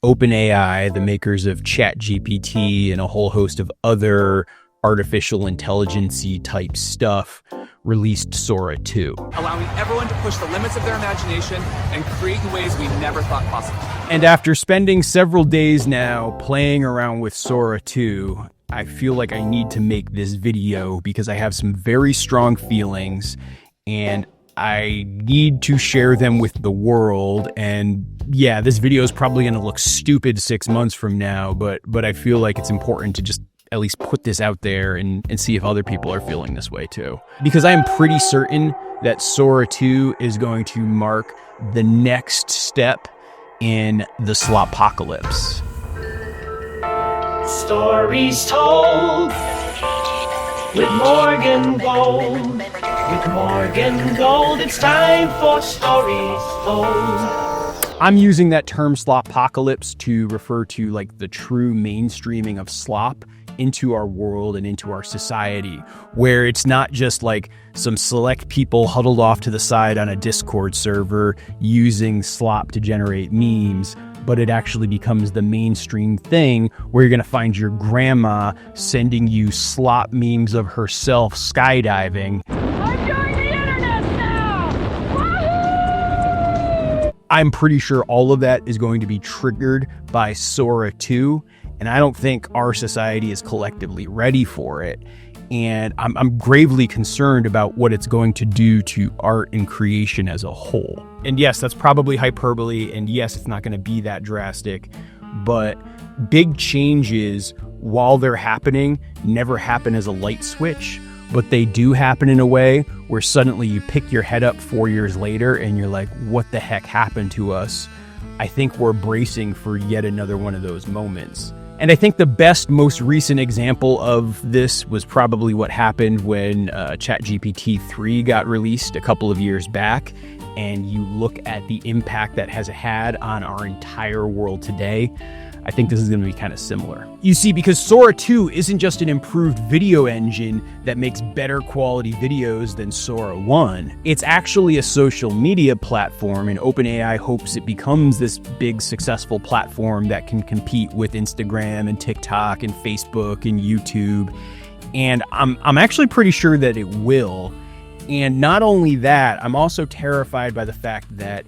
OpenAI, the makers of ChatGPT and a whole host of other artificial intelligence-y type stuff, released Sora 2. Allowing everyone to push the limits of their imagination and create in ways we never thought possible. And after spending several days now playing around with Sora 2, I feel like I need to make this video because I have some very strong feelings and I need to share them with the world. And yeah, this video is probably going to look stupid 6 months from now, but I feel like it's important to just at least put this out there and see if other people are feeling this way too. Because I am pretty certain that Sora 2 is going to mark the next step in the Slopocalypse. Stories told with Morgan Gold. With Morgan Gold, it's time for Stories Told. I'm using that term Slopocalypse to refer to like the true mainstreaming of slop into our world and into our society, where it's not just like some select people huddled off to the side on a Discord server using slop to generate memes, but it actually becomes the mainstream thing where you're going to find your grandma sending you slop memes of herself skydiving. I'm doing the internet now! Wahoo! I'm pretty sure all of that is going to be triggered by Sora 2, and I don't think our society is collectively ready for it. And I'm gravely concerned about what it's going to do to art and creation as a whole. And yes, that's probably hyperbole, and yes, it's not going to be that drastic, but big changes, while they're happening, never happen as a light switch, but they do happen in a way where suddenly you pick your head up 4 years later and you're like, what the heck happened to us? I think we're bracing for yet another one of those moments. And I think the best, most recent example of this was probably what happened when ChatGPT 3 got released a couple of years back, and you look at the impact that has had on our entire world today. I think this is going to be kind of similar. You see, because Sora 2 isn't just an improved video engine that makes better quality videos than Sora 1. It's actually a social media platform, and OpenAI hopes it becomes this big successful platform that can compete with Instagram and TikTok and Facebook and YouTube. And I'm actually pretty sure that it will. And not only that, I'm also terrified by the fact that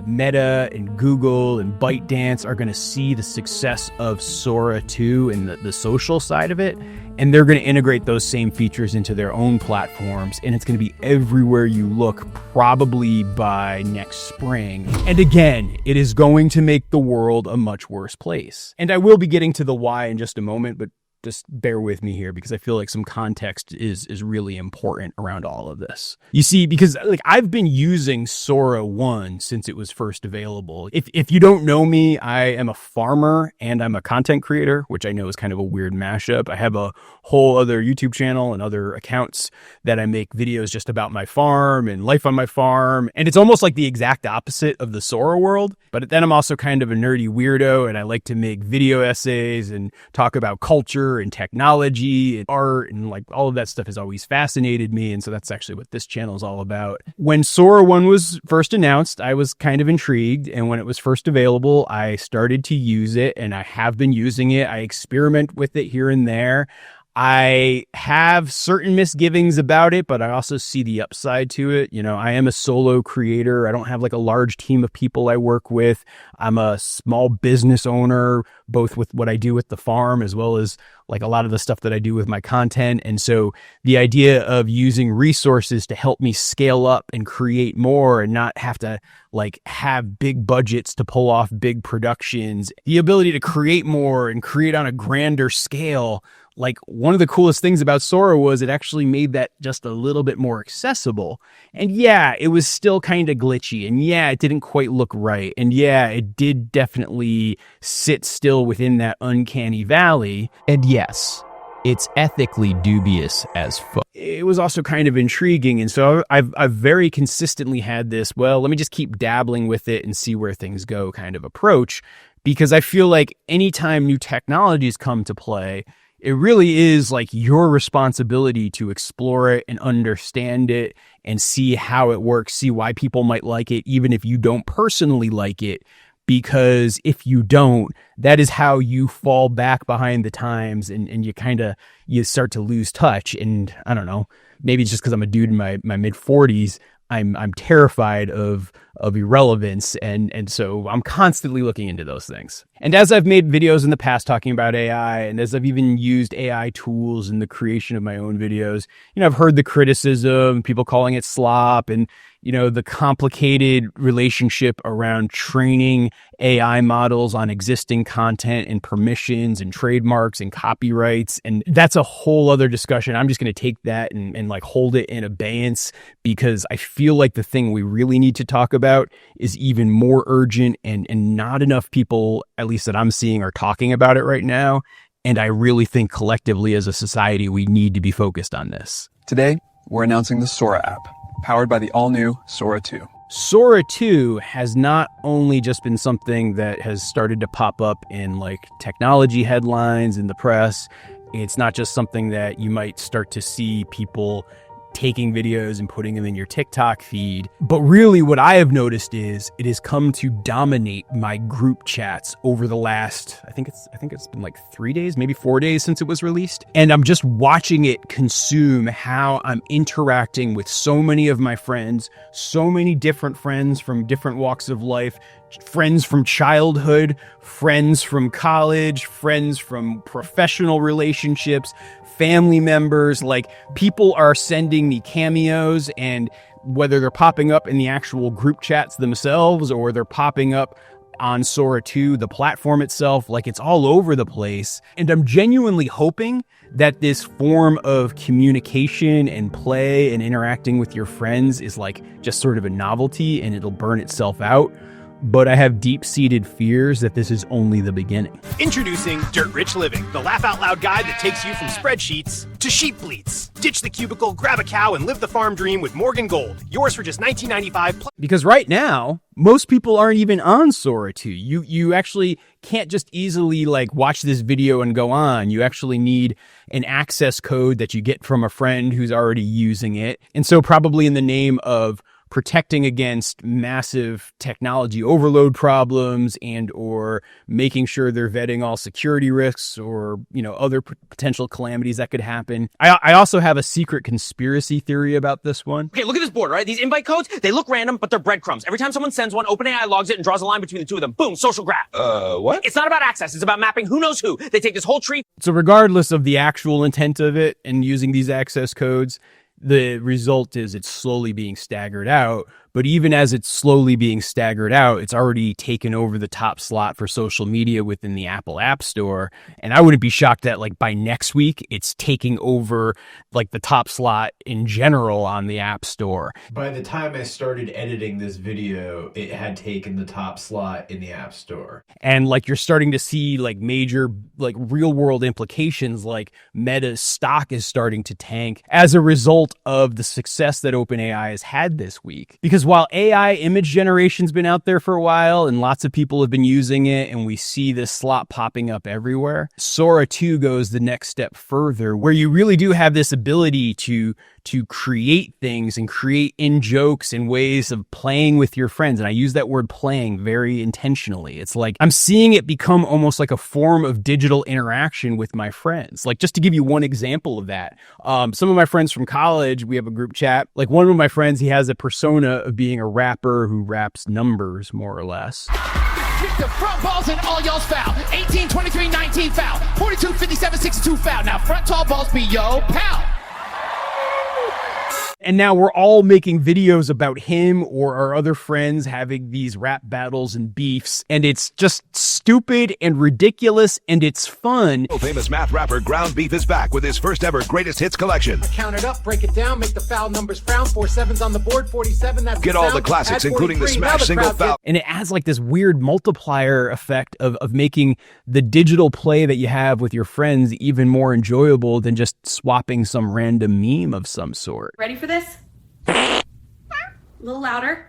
Meta and Google and ByteDance are going to see the success of Sora 2 and the social side of it, and they're going to integrate those same features into their own platforms, and it's going to be everywhere you look probably by next spring. And again, it is going to make the world a much worse place. And I will be getting to the why in just a moment, but just bear with me here because I feel like some context is really important around all of this. You see, because like I've been using Sora 1 since it was first available. If you don't know me, I am a farmer and I'm a content creator, which I know is kind of a weird mashup. I have a whole other YouTube channel and other accounts that I make videos just about my farm and life on my farm. And it's almost like the exact opposite of the Sora world. But then I'm also kind of a nerdy weirdo and I like to make video essays and talk about culture and technology and art, and like all of that stuff has always fascinated me, and so that's actually what this channel is all about. When Sora 1 was first announced, I was kind of intrigued, and when it was first available, I started to use it, and I have been using it. I experiment with it here and there. I have certain misgivings about it, but I also see the upside to it. You know, I am a solo creator. I don't have like a large team of people I work with. I'm a small business owner, both with what I do with the farm as well as like a lot of the stuff that I do with my content. And so the idea of using resources to help me scale up and create more and not have to like have big budgets to pull off big productions, the ability to create more and create on a grander scale. Like one of the coolest things about Sora was it actually made that just a little bit more accessible. And yeah, it was still kind of glitchy. And yeah, it didn't quite look right. And yeah, it did definitely sit still within that uncanny valley. And yes, it's ethically dubious as fuck. It was also kind of intriguing. And so I've very consistently had this, well, let me just keep dabbling with it and see where things go kind of approach. Because I feel like anytime new technologies come to play, it really is like your responsibility to explore it and understand it and see how it works, see why people might like it, even if you don't personally like it, because if you don't, that is how you fall back behind the times, and you start to lose touch. And I don't know, maybe it's just because I'm a dude in my mid 40s. I'm terrified of irrelevance, and so I'm constantly looking into those things. And as I've made videos in the past talking about AI, and as I've even used AI tools in the creation of my own videos, I've heard the criticism, people calling it slop, and the complicated relationship around training AI models on existing content and permissions and trademarks and copyrights. And that's a whole other discussion. I'm just going to take that and like hold it in abeyance, because I feel like the thing we really need to talk about is even more urgent, and not enough people, at least that I'm seeing, are talking about it right now. And I really think collectively as a society, we need to be focused on this. Today, we're announcing the Sora app, powered by the all-new Sora 2. Sora 2 has not only just been something that has started to pop up in like technology headlines in the press. It's not just something that you might start to see people taking videos and putting them in your TikTok feed. But really what I have noticed is it has come to dominate my group chats over the last, I think it's been like 3 days, maybe 4 days since it was released. And I'm just watching it consume how I'm interacting with so many of my friends, so many different friends from different walks of life, friends from childhood, friends from college, friends from professional relationships, family members. Like, people are sending me cameos, and whether they're popping up in the actual group chats themselves or they're popping up on Sora 2, the platform itself, like, it's all over the place. And I'm genuinely hoping that this form of communication and play and interacting with your friends is like just sort of a novelty and it'll burn itself out. But I have deep-seated fears that this is only the beginning. Introducing Dirt Rich Living, the laugh-out-loud guide that takes you from spreadsheets to sheep bleats. Ditch the cubicle, grab a cow, and live the farm dream with Morgan Gold. Yours for just $19.95. Because right now, most people aren't even on Sora 2. You actually can't just easily like watch this video and go on. You actually need an access code that you get from a friend who's already using it. And so probably in the name of protecting against massive technology overload problems and or making sure they're vetting all security risks or, other potential calamities that could happen. I also have a secret conspiracy theory about this one. Okay, look at this board, right? These invite codes, they look random, but they're breadcrumbs. Every time someone sends one, OpenAI logs it and draws a line between the two of them. Boom, social graph. What? It's not about access. It's about mapping who knows who. They take this whole tree. So regardless of the actual intent of it and using these access codes, the result is it's slowly being staggered out. But even as it's slowly being staggered out, it's already taken over the top slot for social media within the Apple App Store. And I wouldn't be shocked that like by next week, it's taking over like the top slot in general on the App Store. By the time I started editing this video, it had taken the top slot in the App Store. And like you're starting to see like major like real world implications, like Meta's stock is starting to tank as a result of the success that OpenAI has had this week. Because while AI image generation's been out there for a while and lots of people have been using it and we see this slot popping up everywhere, Sora 2 goes the next step further, where you really do have this ability to create things and create in-jokes and ways of playing with your friends. And I use that word playing very intentionally. It's like I'm seeing it become almost like a form of digital interaction with my friends. Like, just to give you one example of that, some of my friends from college, we have a group chat. Like, one of my friends, he has a persona of being a rapper who raps numbers, more or less. The front balls and all y'all's foul. 18, 23, 19 foul. 42, 57, 62 foul. Now front tall balls be yo pal. And now we're all making videos about him or our other friends having these rap battles and beefs. And it's just stupid and ridiculous, and it's fun. Famous math rapper Ground Beef is back with his first ever greatest hits collection. Count it up, break it down, make the foul numbers frown. 4 sevens on the board, 47. That's Get all the classics, including the smash single foul. And it has like this weird multiplier effect of making the digital play that you have with your friends even more enjoyable than just swapping some random meme of some sort. Ready for this? A little louder.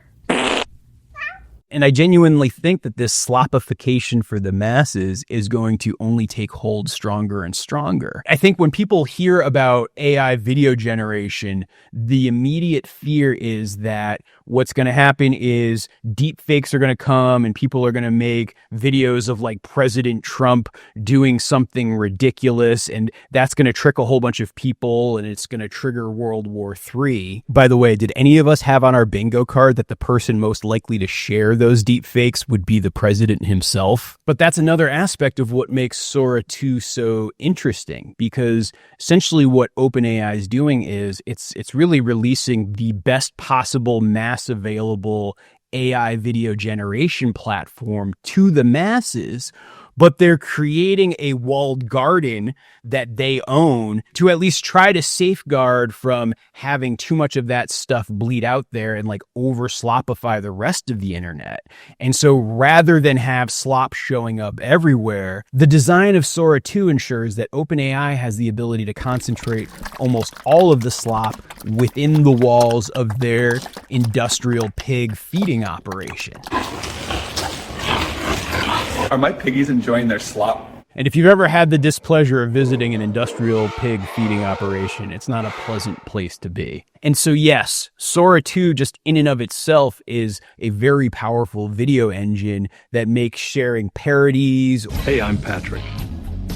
And I genuinely think that this slopification for the masses is going to only take hold stronger and stronger. I think when people hear about AI video generation, the immediate fear is that what's going to happen is deep fakes are going to come and people are going to make videos of like President Trump doing something ridiculous, and that's going to trick a whole bunch of people and it's going to trigger World War III. By the way, did any of us have on our bingo card that the person most likely to share those deep fakes would be the president himself? But that's another aspect of what makes Sora 2 so interesting, because essentially what OpenAI is doing is it's really releasing the best possible mass available AI video generation platform to the masses, but they're creating a walled garden that they own to at least try to safeguard from having too much of that stuff bleed out there and like over slopify the rest of the internet. And so rather than have slop showing up everywhere, the design of Sora 2 ensures that OpenAI has the ability to concentrate almost all of the slop within the walls of their industrial pig feeding operation. Are my piggies enjoying their slop? And if you've ever had the displeasure of visiting an industrial pig feeding operation, it's not a pleasant place to be. And so yes, Sora 2 just in and of itself is a very powerful video engine that makes sharing parodies. Hey, I'm Patrick.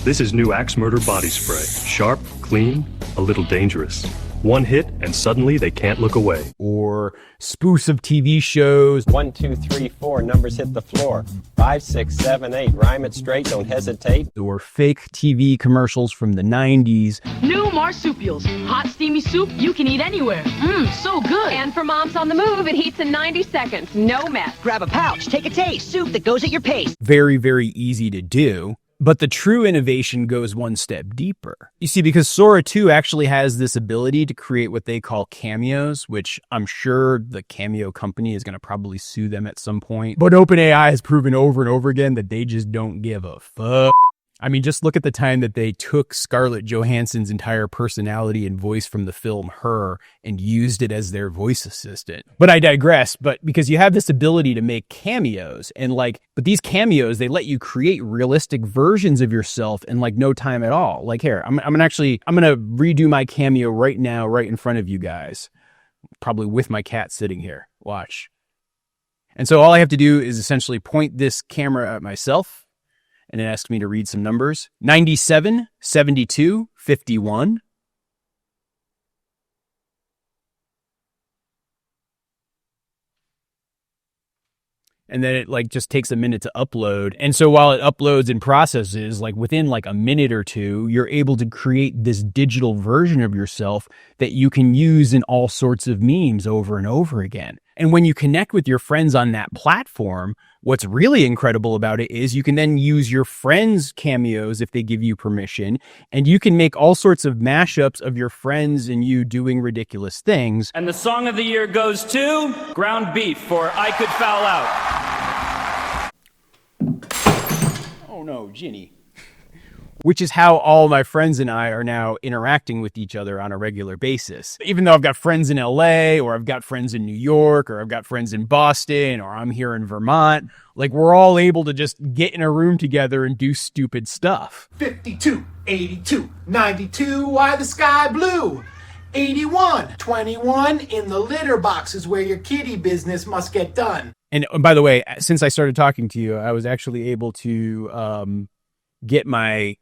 This is new Axe Murder Body Spray. Sharp, clean, a little dangerous. One hit, and suddenly they can't look away. Or spoofs of TV shows. 1, 2, 3, 4, numbers hit the floor. 5, 6, 7, 8, rhyme it straight, don't hesitate. Or fake TV commercials from the 90s. New marsupials. Hot, steamy soup you can eat anywhere. Mmm, so good. And for moms on the move, it heats in 90 seconds. No mess. Grab a pouch, take a taste. Soup that goes at your pace. Very, very easy to do. But the true innovation goes one step deeper. You see, because Sora 2 actually has this ability to create what they call cameos, which I'm sure the cameo company is going to probably sue them at some point. But OpenAI has proven over and over again that they just don't give a fuck. I mean, just look at the time that they took Scarlett Johansson's entire personality and voice from the film Her and used it as their voice assistant. But I digress. But because you have this ability to make cameos and but these cameos, they let you create realistic versions of yourself in no time at all. Like here, I'm gonna redo my cameo right now, right in front of you guys, probably with my cat sitting here. Watch. And so all I have to do is essentially point this camera at myself, and it asks me to read some numbers. 97, 72, 51. And then it just takes a minute to upload. And so while it uploads and processes, within a minute or two, you're able to create this digital version of yourself that you can use in all sorts of memes over and over again. And when you connect with your friends on that platform, what's really incredible about it is you can then use your friends' cameos if they give you permission, and you can make all sorts of mashups of your friends and you doing ridiculous things. And the song of the year goes to Ground Beef for I Could Foul Out. Oh no, Ginny. Which is how all my friends and I are now interacting with each other on a regular basis. Even though I've got friends in LA, or I've got friends in New York, or I've got friends in Boston, or I'm here in Vermont, we're all able to just get in a room together and do stupid stuff. 52, 82, 92, why the sky blue? 81, 21, in the litter box is where your kitty business must get done. And by the way, since I started talking to you, I was actually able to get my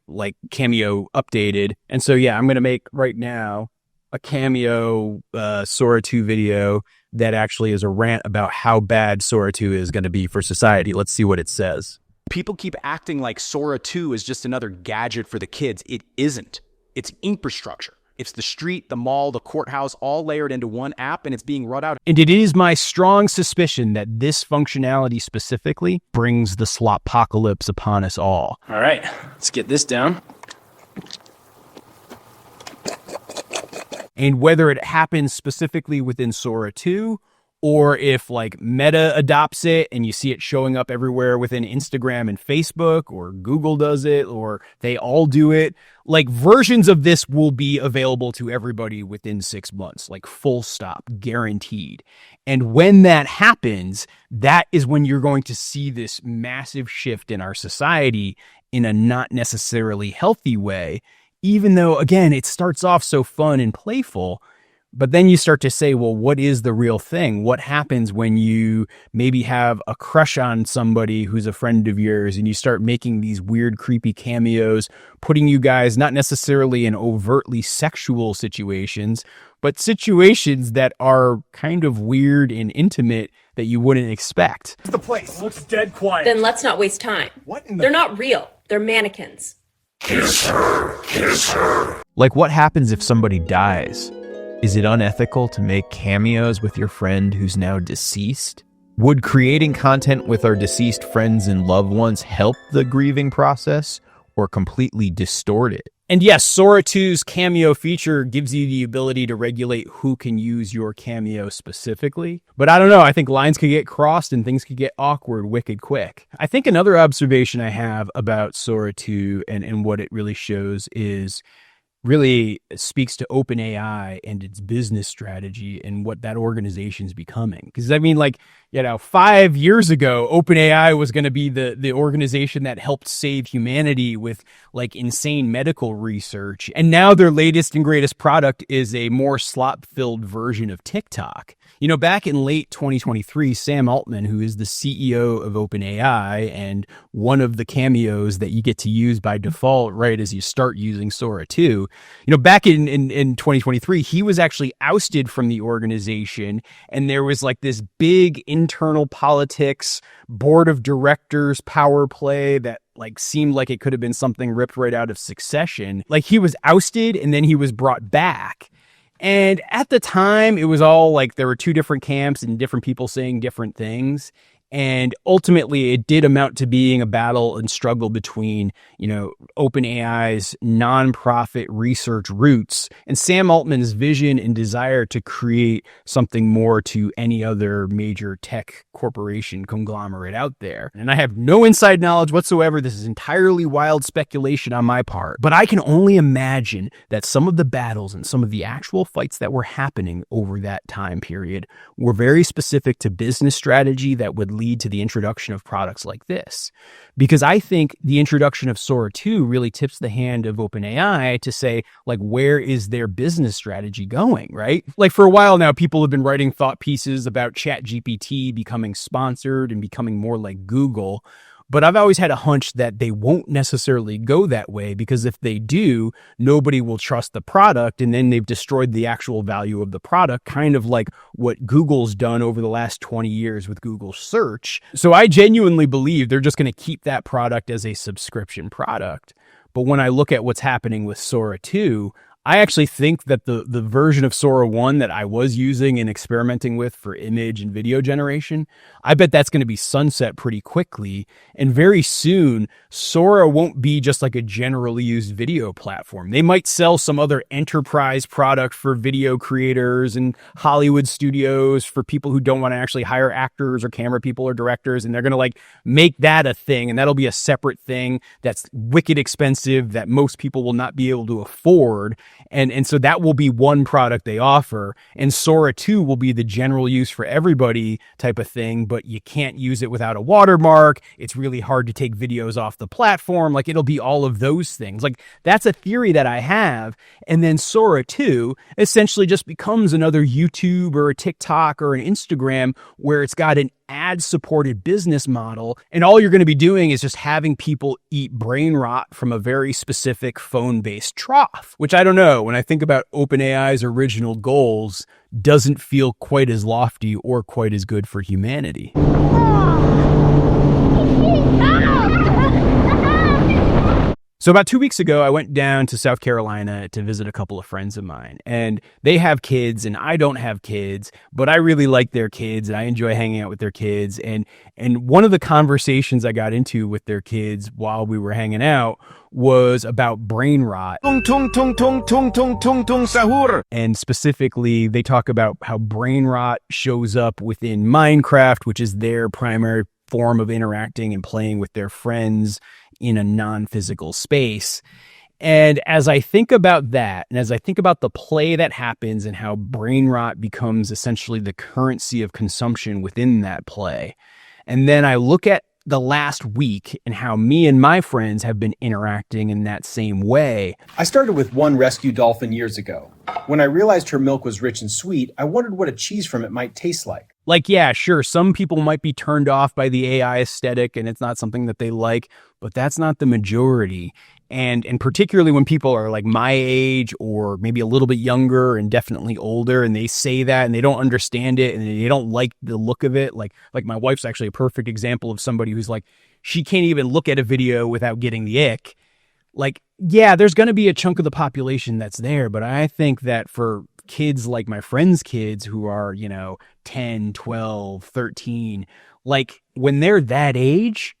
cameo updated. And so yeah, I'm going to make right now a cameo Sora 2 video that actually is a rant about how bad Sora 2 is going to be for society. Let's see what it says. People keep acting like Sora 2 is just another gadget for the kids. It isn't. It's infrastructure. It's the street, the mall, the courthouse, all layered into one app, and it's being rolled out. And it is my strong suspicion that this functionality specifically brings the Slopocalypse upon us all. All right, let's get this down. And whether it happens specifically within Sora 2 or if like Meta adopts it and you see it showing up everywhere within Instagram and Facebook, or Google does it, or they all do it, like versions of this will be available to everybody within 6 months, like full stop, guaranteed. And when that happens, that is when you're going to see this massive shift in our society in a not necessarily healthy way, even though, again, it starts off so fun and playful. But then you start to say, well, what is the real thing? What happens when you maybe have a crush on somebody who's a friend of yours and you start making these weird, creepy cameos, putting you guys not necessarily in overtly sexual situations, but situations that are kind of weird and intimate that you wouldn't expect. The place looks dead quiet. Then let's not waste time. What in the... They're not real. They're mannequins. Kiss her, kiss her. Like, what happens if somebody dies? Is it unethical to make cameos with your friend who's now deceased? Would creating content with our deceased friends and loved ones help the grieving process or completely distort it? And yes, Sora 2's cameo feature gives you the ability to regulate who can use your cameo specifically. But I don't know, I think lines could get crossed and things could get awkward wicked quick. I think another observation I have about Sora 2 and what it really shows is really speaks to OpenAI and its business strategy and what that organization's becoming. Because I mean, like, 5 years ago, OpenAI was going to be the organization that helped save humanity with like insane medical research. And now their latest and greatest product is a more slop-filled version of TikTok. Back in late 2023, Sam Altman, who is the CEO of OpenAI and one of the cameos that you get to use by default right as you start using Sora 2, back in 2023, he was actually ousted from the organization, and there was like this big internal politics, board of directors power play that like seemed like it could have been something ripped right out of Succession. Like, he was ousted and then he was brought back. And at the time, it was all like there were two different camps and different people saying different things. And ultimately, it did amount to being a battle and struggle between, OpenAI's nonprofit research roots and Sam Altman's vision and desire to create something more to any other major tech corporation conglomerate out there. And I have no inside knowledge whatsoever. This is entirely wild speculation on my part. But I can only imagine that some of the battles and some of the actual fights that were happening over that time period were very specific to business strategy that would lead to the introduction of products like this. Because I think the introduction of Sora 2 really tips the hand of OpenAI to say, like, where is their business strategy going, right? Like, for a while now, people have been writing thought pieces about ChatGPT becoming sponsored and becoming more like Google. But I've always had a hunch that they won't necessarily go that way, because if they do, nobody will trust the product, and then they've destroyed the actual value of the product, kind of like what Google's done over the last 20 years with Google search. So I genuinely believe they're just going to keep that product as a subscription product. But when I look at what's happening with Sora 2, I actually think that the version of Sora 1 that I was using and experimenting with for image and video generation, I bet that's going to be sunset pretty quickly. And very soon, Sora won't be just like a generally used video platform. They might sell some other enterprise product for video creators and Hollywood studios for people who don't want to actually hire actors or camera people or directors. And they're going to like make that a thing. And that'll be a separate thing that's wicked expensive that most people will not be able to afford. And so that will be one product they offer. And Sora 2 will be the general use for everybody type of thing, but you can't use it without a watermark. It's really hard to take videos off the platform. Like, it'll be all of those things. Like, that's a theory that I have. And then Sora 2 essentially just becomes another YouTube or a TikTok or an Instagram where it's got an ad-supported business model, and all you're going to be doing is just having people eat brain rot from a very specific phone-based trough, which I don't know, when I think about OpenAI's original goals, doesn't feel quite as lofty or quite as good for humanity. So about 2 weeks ago, I went down to South Carolina to visit a couple of friends of mine, and they have kids and I don't have kids, but I really like their kids and I enjoy hanging out with their kids. And one of the conversations I got into with their kids while we were hanging out was about brain rot. And specifically, they talk about how brain rot shows up within Minecraft, which is their primary form of interacting and playing with their friends in a non-physical space. And as I think about that, and as I think about the play that happens and how brain rot becomes essentially the currency of consumption within that play, and then I look at the last week and how me and my friends have been interacting in that same way. I started with one rescue dolphin years ago. When I realized her milk was rich and sweet, I wondered what a cheese from it might taste like. Like, yeah, sure, some people might be turned off by the AI aesthetic and it's not something that they like, but that's not the majority. And particularly when people are like my age or maybe a little bit younger and definitely older, and they say that and they don't understand it and they don't like the look of it. Like my wife's actually a perfect example of somebody who's like, she can't even look at a video without getting the ick. Like, yeah, there's going to be a chunk of the population that's there, but I think that for kids like my friends' kids who are, 10, 12, 13, like when they're that age,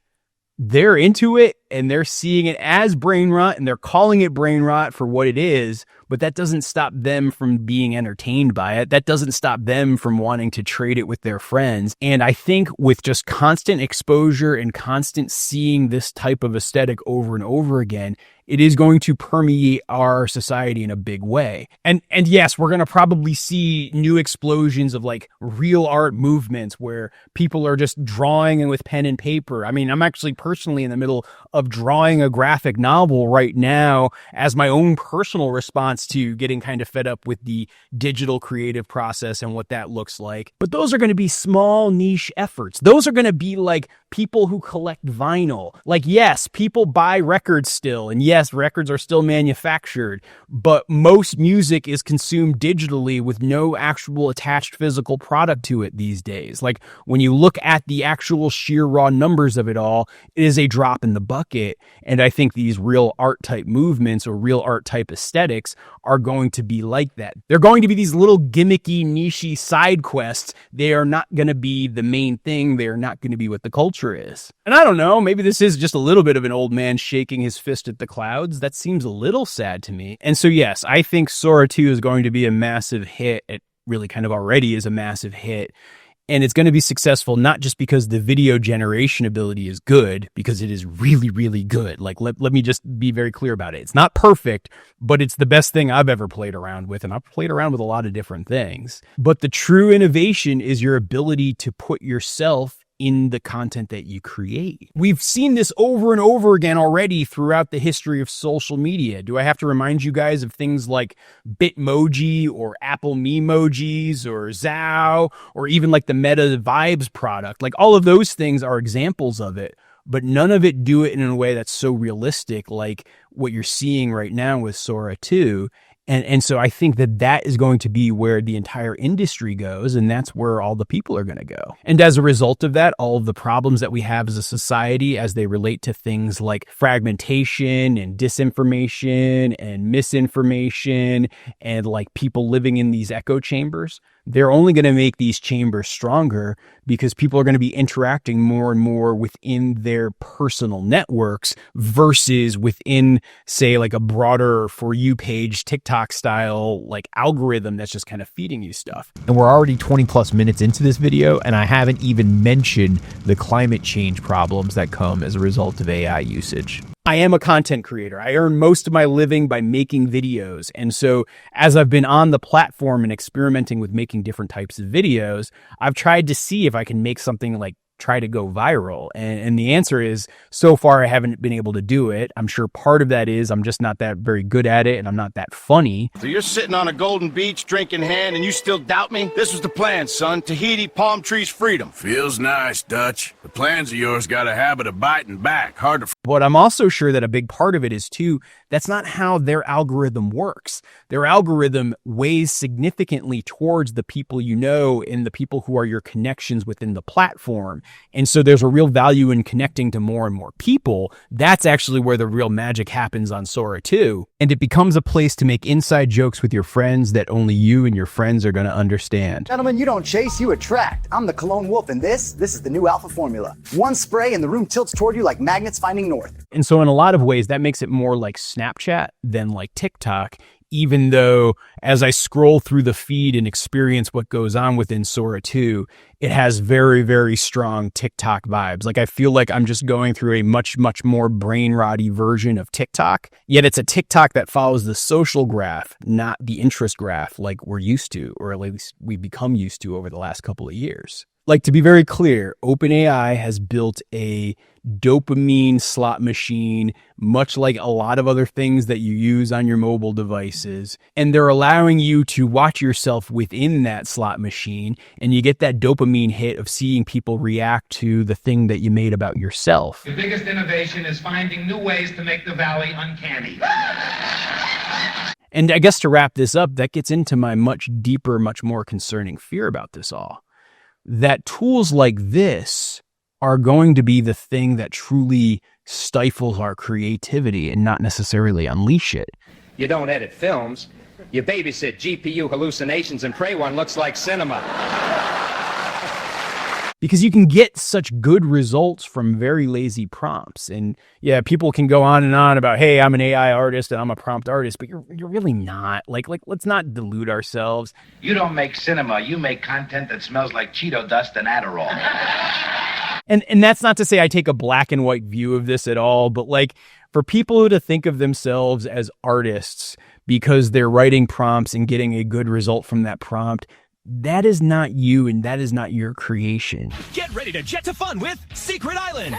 they're into it and they're seeing it as brain rot and they're calling it brain rot for what it is, but that doesn't stop them from being entertained by it. That doesn't stop them from wanting to trade it with their friends. And I think with just constant exposure and constant seeing this type of aesthetic over and over again, it is going to permeate our society in a big way. And yes, we're going to probably see new explosions of like real art movements where people are just drawing with pen and paper. I mean, I'm actually personally in the middle of drawing a graphic novel right now as my own personal response to getting kind of fed up with the digital creative process and what that looks like. But those are going to be small niche efforts. Those are going to be like people who collect vinyl. Like, yes, people buy records still, and yes, records are still manufactured, but most music is consumed digitally with no actual attached physical product to it these days. Like when you look at the actual sheer raw numbers of it all, it is a drop in the bucket. And I think these real art type movements or real art type aesthetics are going to be like that. They're going to be these little gimmicky, nichey side quests. They are not going to be the main thing. They're not going to be what the culture is. And I don't know, maybe this is just a little bit of an old man shaking his fist at the clouds. That seems a little sad to me. And so, yes, I think Sora 2 is going to be a massive hit. It really kind of already is a massive hit. And it's going to be successful, not just because the video generation ability is good, because it is really, really good. Like, let me just be very clear about it. It's not perfect, but it's the best thing I've ever played around with. And I've played around with a lot of different things. But the true innovation is your ability to put yourself in the content that you create. We've seen this over and over again already throughout the history of social media. Do I have to remind you guys of things like Bitmoji or Apple Memojis or Zao or even like the Meta Vibes product? Like all of those things are examples of it, but none of it do it in a way that's so realistic like what you're seeing right now with Sora 2. And so I think that is going to be where the entire industry goes, and that's where all the people are going to go. And as a result of that, all of the problems that we have as a society as they relate to things like fragmentation and disinformation and misinformation and like people living in these echo chambers, they're only going to make these chambers stronger because people are going to be interacting more and more within their personal networks versus within, say, like a broader For You page, TikTok style, like algorithm that's just kind of feeding you stuff. And we're already 20 plus minutes into this video, and I haven't even mentioned the climate change problems that come as a result of AI usage. I am a content creator. I earn most of my living by making videos. And so as I've been on the platform and experimenting with making different types of videos, I've tried to see if I can make something like try to go viral. And the answer is, so far, I haven't been able to do it. I'm sure part of that is I'm just not that very good at it and I'm not that funny. So you're sitting on a golden beach, drink in hand, and you still doubt me? This was the plan, son. Tahiti, palm trees, freedom. Feels nice, Dutch. The plans of yours got a habit of biting back. Hard to... But I'm also sure that a big part of it is, too, that's not how their algorithm works. Their algorithm weighs significantly towards the people you know and the people who are your connections within the platform. And so there's a real value in connecting to more and more people. That's actually where the real magic happens on Sora 2. And it becomes a place to make inside jokes with your friends that only you and your friends are going to understand. Gentlemen, you don't chase, you attract. I'm the Cologne Wolf, and this is the new Alpha formula. One spray and the room tilts toward you like magnets finding north. And so in a lot of ways, that makes it more like Snapchat than like TikTok, even though as I scroll through the feed and experience what goes on within Sora 2, it has very, very strong TikTok vibes. Like I feel like I'm just going through a much, much more brain-rotty version of TikTok, yet it's a TikTok that follows the social graph, not the interest graph like we're used to, or at least we've become used to over the last couple of years. Like, to be very clear, OpenAI has built a dopamine slot machine, much like a lot of other things that you use on your mobile devices. And they're allowing you to watch yourself within that slot machine. And you get that dopamine hit of seeing people react to the thing that you made about yourself. The biggest innovation is finding new ways to make the valley uncanny. And I guess to wrap this up, that gets into my much deeper, much more concerning fear about this all. That tools like this are going to be the thing that truly stifles our creativity and not necessarily unleash it. You don't edit films. You babysit GPU hallucinations and pray one looks like cinema. Because you can get such good results from very lazy prompts. And yeah, people can go on and on about, hey, I'm an AI artist and I'm a prompt artist, but you're really not. Like, let's not delude ourselves. You don't make cinema, you make content that smells like Cheeto dust and Adderall. And that's not to say I take a black and white view of this at all, but like for people to think of themselves as artists because they're writing prompts and getting a good result from that prompt, that is not you and that is not your creation. Get ready to jet to fun with Secret Island.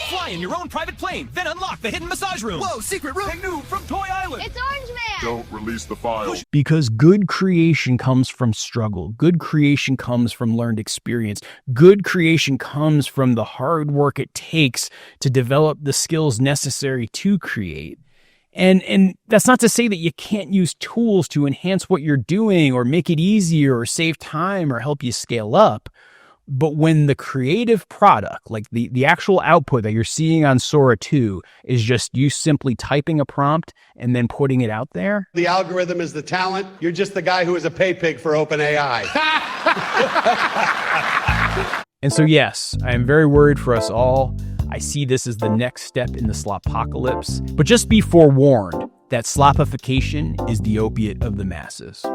Fly in your own private plane, then unlock the hidden massage room. Whoa, secret room! And new from Toy Island. It's Orange Man. Don't release the file. Because good creation comes from struggle. Good creation comes from learned experience. Good creation comes from the hard work it takes to develop the skills necessary to create. And that's not to say that you can't use tools to enhance what you're doing or make it easier or save time or help you scale up. But when the creative product, like the actual output that you're seeing on Sora 2 is just you simply typing a prompt and then putting it out there. The algorithm is the talent. You're just the guy who is a pay pig for OpenAI. And so, yes, I am very worried for us all. I see this as the next step in the Slopocalypse. But just be forewarned that slopification is the opiate of the masses.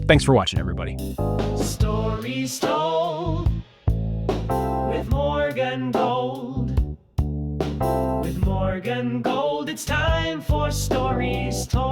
Thanks for watching, everybody. Stories told with Morgan Gold. With Morgan Gold, it's time for Stories Told.